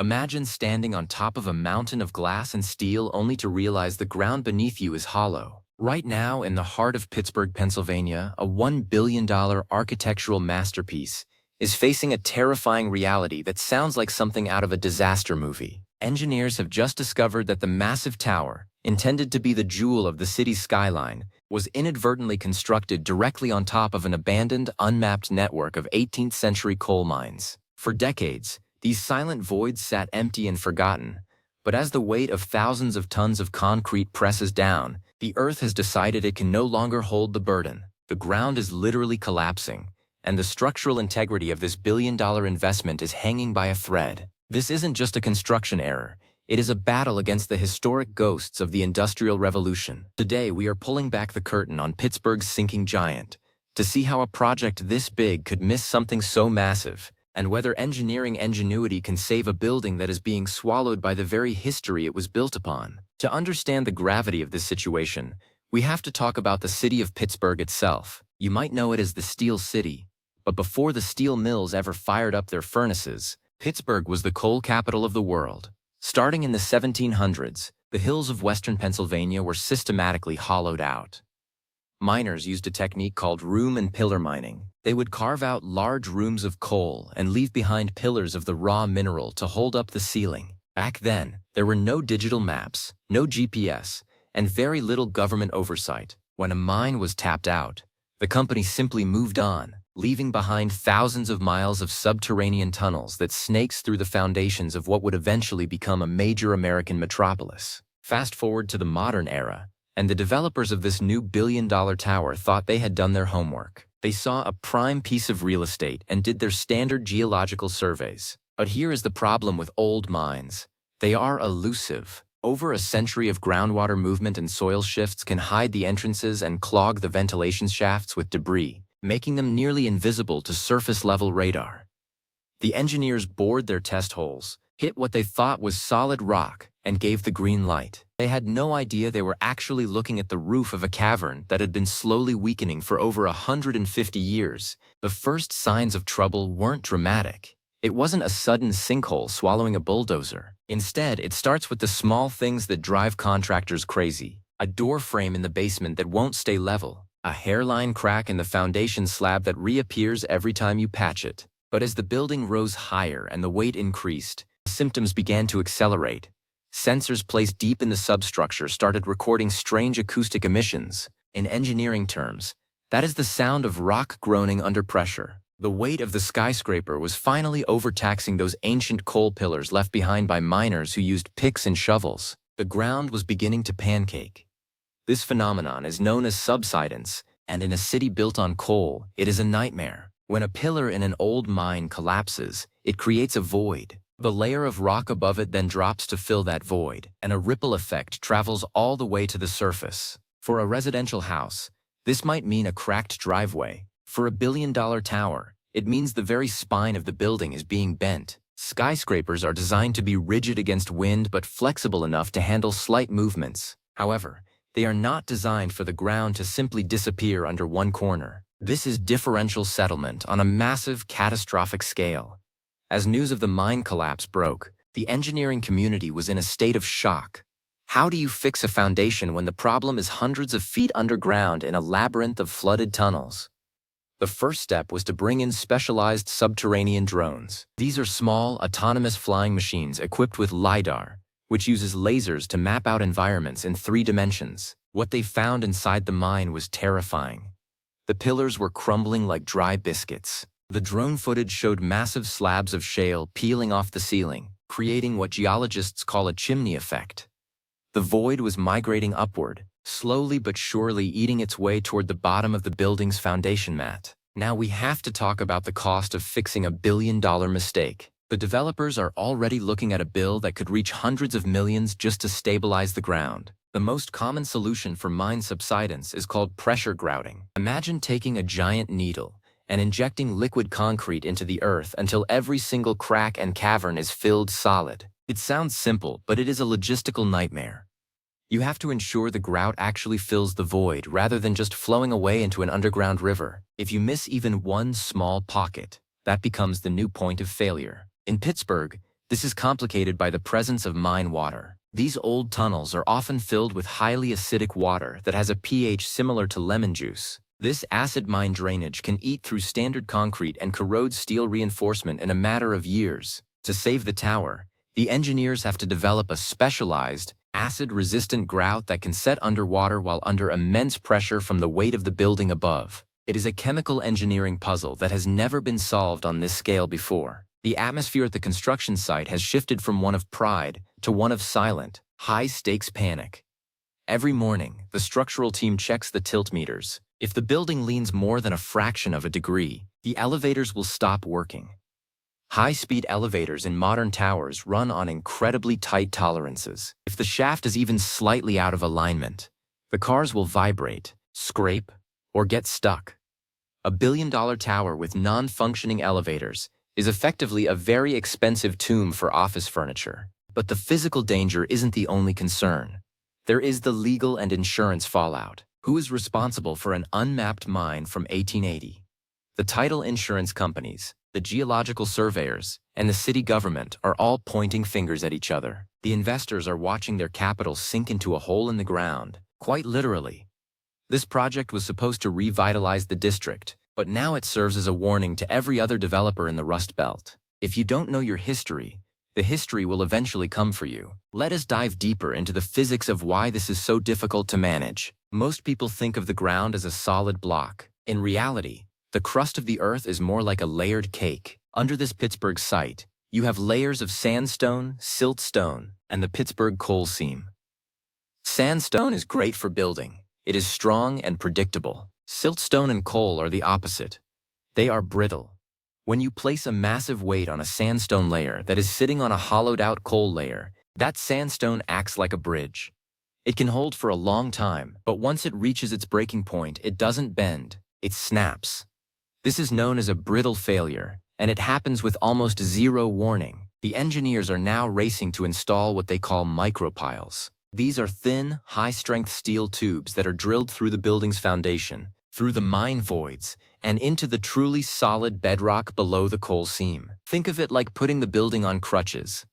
Imagine standing on top of a mountain of glass and steel only to realize the ground beneath you is hollow. Right now, in the heart of Pittsburgh, Pennsylvania, a $1 billion architectural masterpiece is facing a terrifying reality that sounds like something out of a disaster movie. Engineers have just discovered that the massive tower, intended to be the jewel of the city's skyline, was inadvertently constructed directly on top of an abandoned, unmapped network of 18th-century coal mines. For decades, these silent voids sat empty and forgotten, but as the weight of thousands of tons of concrete presses down, the earth has decided it can no longer hold the burden. The ground is literally collapsing, and the structural integrity of this billion-dollar investment is hanging by a thread. This isn't just a construction error. It is a battle against the historic ghosts of the Industrial Revolution. Today, we are pulling back the curtain on Pittsburgh's sinking giant to see how a project this big could miss something so massive, and whether engineering ingenuity can save a building that is being swallowed by the very history it was built upon. To understand the gravity of this situation, we have to talk about the city of Pittsburgh itself. You might know it as the Steel City, but before the steel mills ever fired up their furnaces, Pittsburgh was the coal capital of the world. Starting in the 1700s, the hills of western Pennsylvania were systematically hollowed out. Miners used a technique called room and pillar mining. They would carve out large rooms of coal and leave behind pillars of the raw mineral to hold up the ceiling. Back then, there were no digital maps, no GPS, and very little government oversight. When a mine was tapped out, the company simply moved on, leaving behind thousands of miles of subterranean tunnels that snakes through the foundations of what would eventually become a major American metropolis. Fast forward to the modern era, and the developers of this new billion-dollar tower thought they had done their homework. They saw a prime piece of real estate and did their standard geological surveys. But here is the problem with old mines. They are elusive. Over a century of groundwater movement and soil shifts can hide the entrances and clog the ventilation shafts with debris, making them nearly invisible to surface-level radar. The engineers bored their test holes, hit what they thought was solid rock, and gave the green light. They had no idea they were actually looking at the roof of a cavern that had been slowly weakening for over 150 years. The first signs of trouble weren't dramatic. It wasn't a sudden sinkhole swallowing a bulldozer. Instead, it starts with the small things that drive contractors crazy. A door frame in the basement that won't stay level. A hairline crack in the foundation slab that reappears every time you patch it. But as the building rose higher and the weight increased, symptoms began to accelerate. Sensors placed deep in the substructure started recording strange acoustic emissions. In engineering terms, that is the sound of rock groaning under pressure. The weight of the skyscraper was finally overtaxing those ancient coal pillars left behind by miners who used picks and shovels. The ground was beginning to pancake. This phenomenon is known as subsidence, and in a city built on coal, it is a nightmare. When a pillar in an old mine collapses, it creates a void. The layer of rock above it then drops to fill that void, and a ripple effect travels all the way to the surface. For a residential house, this might mean a cracked driveway. For a billion-dollar tower, it means the very spine of the building is being bent. Skyscrapers are designed to be rigid against wind but flexible enough to handle slight movements. However, they are not designed for the ground to simply disappear under one corner. This is differential settlement on a massive, catastrophic scale. As news of the mine collapse broke, the engineering community was in a state of shock. How do you fix a foundation when the problem is hundreds of feet underground in a labyrinth of flooded tunnels? The first step was to bring in specialized subterranean drones. These are small, autonomous flying machines equipped with LiDAR, which uses lasers to map out environments in 3 dimensions. What they found inside the mine was terrifying. The pillars were crumbling like dry biscuits. The drone footage showed massive slabs of shale peeling off the ceiling, creating what geologists call a chimney effect. The void was migrating upward, slowly but surely eating its way toward the bottom of the building's foundation mat. Now we have to talk about the cost of fixing a billion-dollar mistake. The developers are already looking at a bill that could reach hundreds of millions just to stabilize the ground. The most common solution for mine subsidence is called pressure grouting. Imagine taking a giant needle and injecting liquid concrete into the earth until every single crack and cavern is filled solid. It sounds simple, but it is a logistical nightmare. You have to ensure the grout actually fills the void rather than just flowing away into an underground river. If you miss even one small pocket, that becomes the new point of failure. In Pittsburgh, This is complicated by the presence of mine water. These old tunnels are often filled with highly acidic water that has a pH similar to lemon juice. This acid mine drainage can eat through standard concrete and corrode steel reinforcement in a matter of years. To save the tower, the engineers have to develop a specialized, acid-resistant grout that can set underwater while under immense pressure from the weight of the building above. It is a chemical engineering puzzle that has never been solved on this scale before. The atmosphere at the construction site has shifted from one of pride to one of silent, high-stakes panic. Every morning, the structural team checks the tilt meters. If the building leans more than a fraction of a degree, the elevators will stop working. High-speed elevators in modern towers run on incredibly tight tolerances. If the shaft is even slightly out of alignment, the cars will vibrate, scrape, or get stuck. A billion-dollar tower with non-functioning elevators is effectively a very expensive tomb for office furniture. But the physical danger isn't the only concern. There is the legal and insurance fallout. Who is responsible for an unmapped mine from 1880? The title insurance companies, the geological surveyors, and the city government are all pointing fingers at each other. The investors are watching their capital sink into a hole in the ground, quite literally. This project was supposed to revitalize the district, but now it serves as a warning to every other developer in the Rust Belt. If you don't know your history, the history will eventually come for you. Let us dive deeper into the physics of why this is so difficult to manage. Most people think of the ground as a solid block. In reality, the crust of the earth is more like a layered cake. Under this Pittsburgh site, you have layers of sandstone, siltstone, and the Pittsburgh coal seam. Sandstone is great for building. It is strong and predictable. Siltstone and coal are the opposite. They are brittle. When you place a massive weight on a sandstone layer that is sitting on a hollowed-out coal layer, that sandstone acts like a bridge. It can hold for a long time, but once it reaches its breaking point, it doesn't bend, it snaps. This is known as a brittle failure, and it happens with almost zero warning. The engineers are now racing to install what they call micropiles. These are thin, high-strength steel tubes that are drilled through the building's foundation, through the mine voids, and into the truly solid bedrock below the coal seam. Think of it like putting the building on crutches.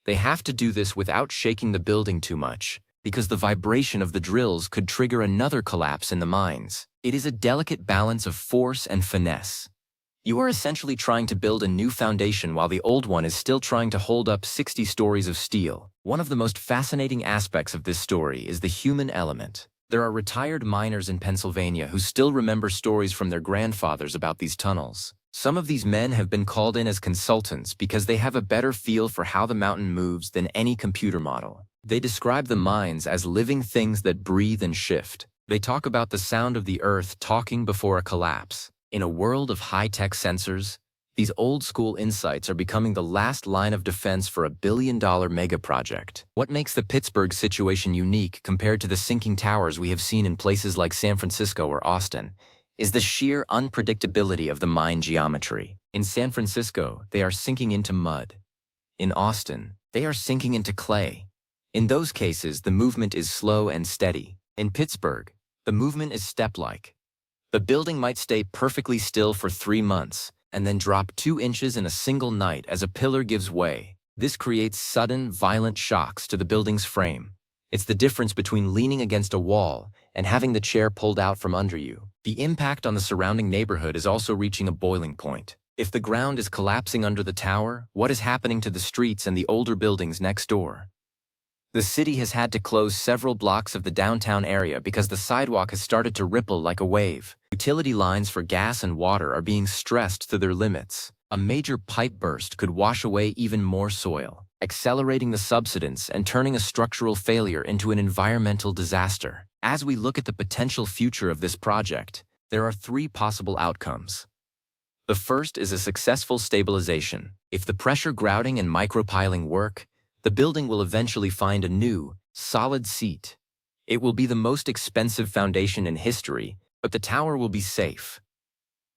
They have to do this without shaking the building too much, because the vibration of the drills could trigger another collapse in the mines. It is a delicate balance of force and finesse. You are essentially trying to build a new foundation while the old one is still trying to hold up 60 stories of steel. One of the most fascinating aspects of this story is the human element. There are retired miners in Pennsylvania who still remember stories from their grandfathers about these tunnels. Some of these men have been called in as consultants because they have a better feel for how the mountain moves than any computer model. They describe the mines as living things that breathe and shift. They talk about the sound of the earth talking before a collapse. In a world of high-tech sensors, these old-school insights are becoming the last line of defense for a billion-dollar mega-project. What makes the Pittsburgh situation unique compared to the sinking towers we have seen in places like San Francisco or Austin is the sheer unpredictability of the mine geometry. In San Francisco, they are sinking into mud. In Austin, they are sinking into clay. In those cases, the movement is slow and steady. In Pittsburgh, the movement is step-like. The building might stay perfectly still for 3 months, and then drop 2 inches in a single night as a pillar gives way. This creates sudden, violent shocks to the building's frame. It's the difference between leaning against a wall and having the chair pulled out from under you. The impact on the surrounding neighborhood is also reaching a boiling point. If the ground is collapsing under the tower, what is happening to the streets and the older buildings next door? The city has had to close several blocks of the downtown area because the sidewalk has started to ripple like a wave. Utility lines for gas and water are being stressed to their limits. A major pipe burst could wash away even more soil, accelerating the subsidence and turning a structural failure into an environmental disaster. As we look at the potential future of this project, there are 3 possible outcomes. The first is a successful stabilization. If the pressure grouting and micropiling work, the building will eventually find a new, solid seat. It will be the most expensive foundation in history, but the tower will be safe.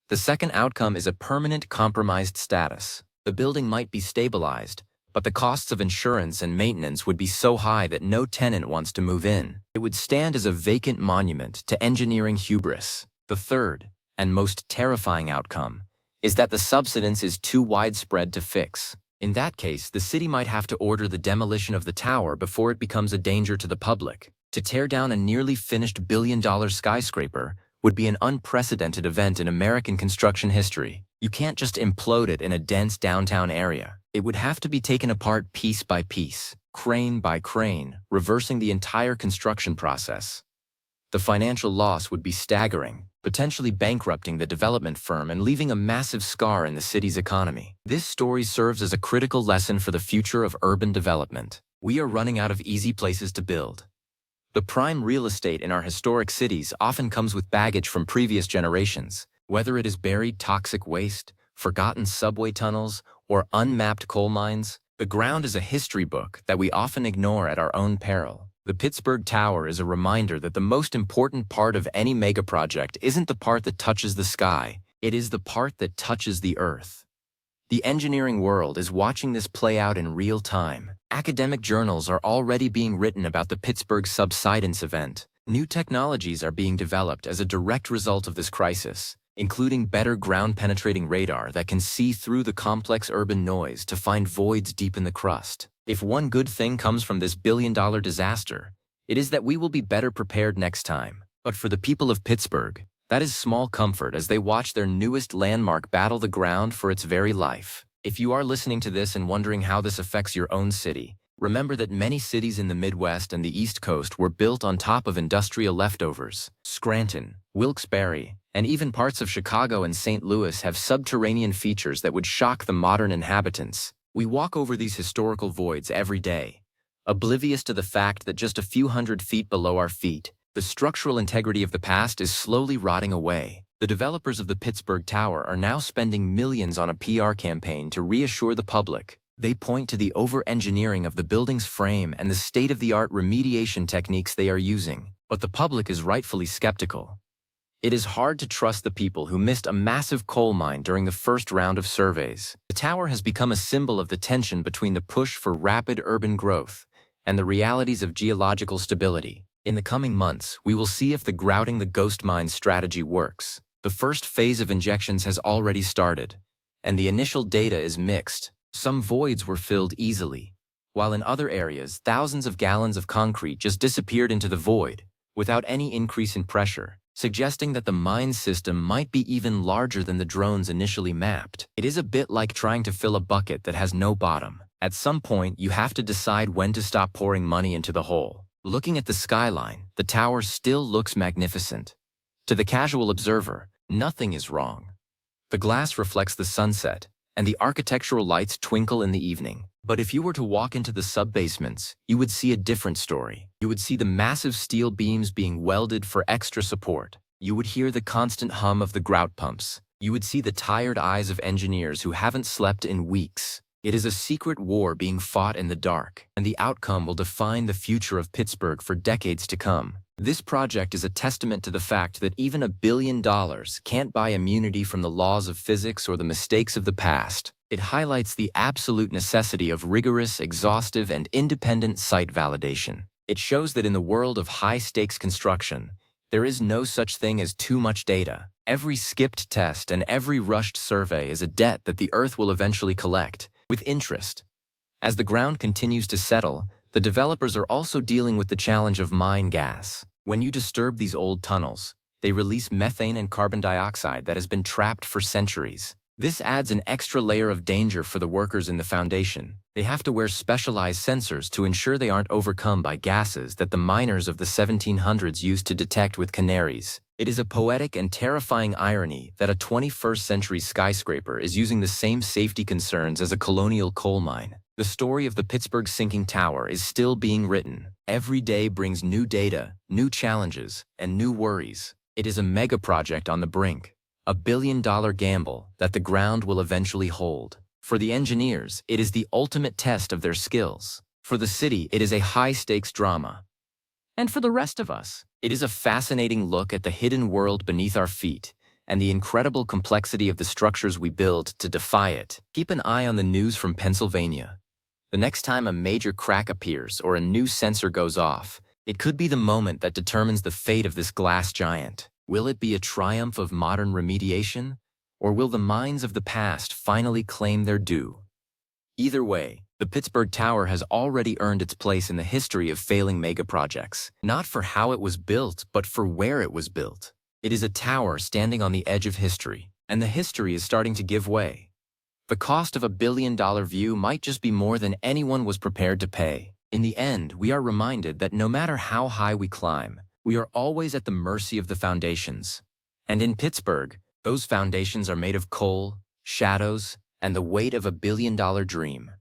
The second outcome is a permanent compromised status. The building might be stabilized, but the costs of insurance and maintenance would be so high that no tenant wants to move in. It would stand as a vacant monument to engineering hubris. The third, and most terrifying outcome, is that the subsidence is too widespread to fix. In that case, the city might have to order the demolition of the tower before it becomes a danger to the public. To tear down a nearly finished billion-dollar skyscraper would be an unprecedented event in American construction history. You can't just implode it in a dense downtown area. It would have to be taken apart piece by piece, crane by crane, reversing the entire construction process. The financial loss would be staggering, potentially bankrupting the development firm and leaving a massive scar in the city's economy. This story serves as a critical lesson for the future of urban development. We are running out of easy places to build. The prime real estate in our historic cities often comes with baggage from previous generations, whether it is buried toxic waste, forgotten subway tunnels, or unmapped coal mines. The ground is a history book that we often ignore at our own peril. The Pittsburgh Tower is a reminder that the most important part of any megaproject isn't the part that touches the sky, it is the part that touches the earth. The engineering world is watching this play out in real time. Academic journals are already being written about the Pittsburgh subsidence event. New technologies are being developed as a direct result of this crisis, including better ground-penetrating radar that can see through the complex urban noise to find voids deep in the crust. If one good thing comes from this billion-dollar disaster, it is that we will be better prepared next time. But for the people of Pittsburgh, that is small comfort as they watch their newest landmark battle the ground for its very life. If you are listening to this and wondering how this affects your own city, remember that many cities in the Midwest and the East Coast were built on top of industrial leftovers. Scranton, Wilkes-Barre, and even parts of Chicago and St. Louis have subterranean features that would shock the modern inhabitants. We walk over these historical voids every day, oblivious to the fact that just a few hundred feet below our feet, the structural integrity of the past is slowly rotting away. The developers of the Pittsburgh Tower are now spending millions on a PR campaign to reassure the public. They point to the over-engineering of the building's frame and the state-of-the-art remediation techniques they are using, but the public is rightfully skeptical. It is hard to trust the people who missed a massive coal mine during the first round of surveys. The tower has become a symbol of the tension between the push for rapid urban growth and the realities of geological stability. In the coming months, we will see if the grouting the ghost mine strategy works. The first phase of injections has already started, and the initial data is mixed. Some voids were filled easily, while in other areas, thousands of gallons of concrete just disappeared into the void without any increase in pressure, suggesting that the mine system might be even larger than the drones initially mapped. It is a bit like trying to fill a bucket that has no bottom. At some point, you have to decide when to stop pouring money into the hole. Looking at the skyline, the tower still looks magnificent. To the casual observer, nothing is wrong. The glass reflects the sunset, and the architectural lights twinkle in the evening. But if you were to walk into the sub-basements, you would see a different story. You would see the massive steel beams being welded for extra support. You would hear the constant hum of the grout pumps. You would see the tired eyes of engineers who haven't slept in weeks. It is a secret war being fought in the dark, and the outcome will define the future of Pittsburgh for decades to come. This project is a testament to the fact that even $1 billion can't buy immunity from the laws of physics or the mistakes of the past. It highlights the absolute necessity of rigorous, exhaustive, and independent site validation. It shows that in the world of high-stakes construction, there is no such thing as too much data. Every skipped test and every rushed survey is a debt that the Earth will eventually collect, with interest. As the ground continues to settle, the developers are also dealing with the challenge of mine gas. When you disturb these old tunnels, they release methane and carbon dioxide that has been trapped for centuries. This adds an extra layer of danger for the workers in the foundation. They have to wear specialized sensors to ensure they aren't overcome by gases that the miners of the 1700s used to detect with canaries. It is a poetic and terrifying irony that a 21st-century skyscraper is using the same safety concerns as a colonial coal mine. The story of the Pittsburgh sinking tower is still being written. Every day brings new data, new challenges, and new worries. It is a mega project on the brink, a billion-dollar gamble that the ground will eventually hold. For the engineers, it is the ultimate test of their skills. For the city, it is a high-stakes drama. And for the rest of us, it is a fascinating look at the hidden world beneath our feet and the incredible complexity of the structures we build to defy it. Keep an eye on the news from Pennsylvania. The next time a major crack appears or a new sensor goes off, it could be the moment that determines the fate of this glass giant. Will it be a triumph of modern remediation, or will the minds of the past finally claim their due? Either way, the Pittsburgh Tower has already earned its place in the history of failing megaprojects, not for how it was built, but for where it was built. It is a tower standing on the edge of history, and the history is starting to give way. The cost of a billion-dollar view might just be more than anyone was prepared to pay. In the end, we are reminded that no matter how high we climb, we are always at the mercy of the foundations. And in Pittsburgh, those foundations are made of coal, shadows, and the weight of a billion-dollar dream.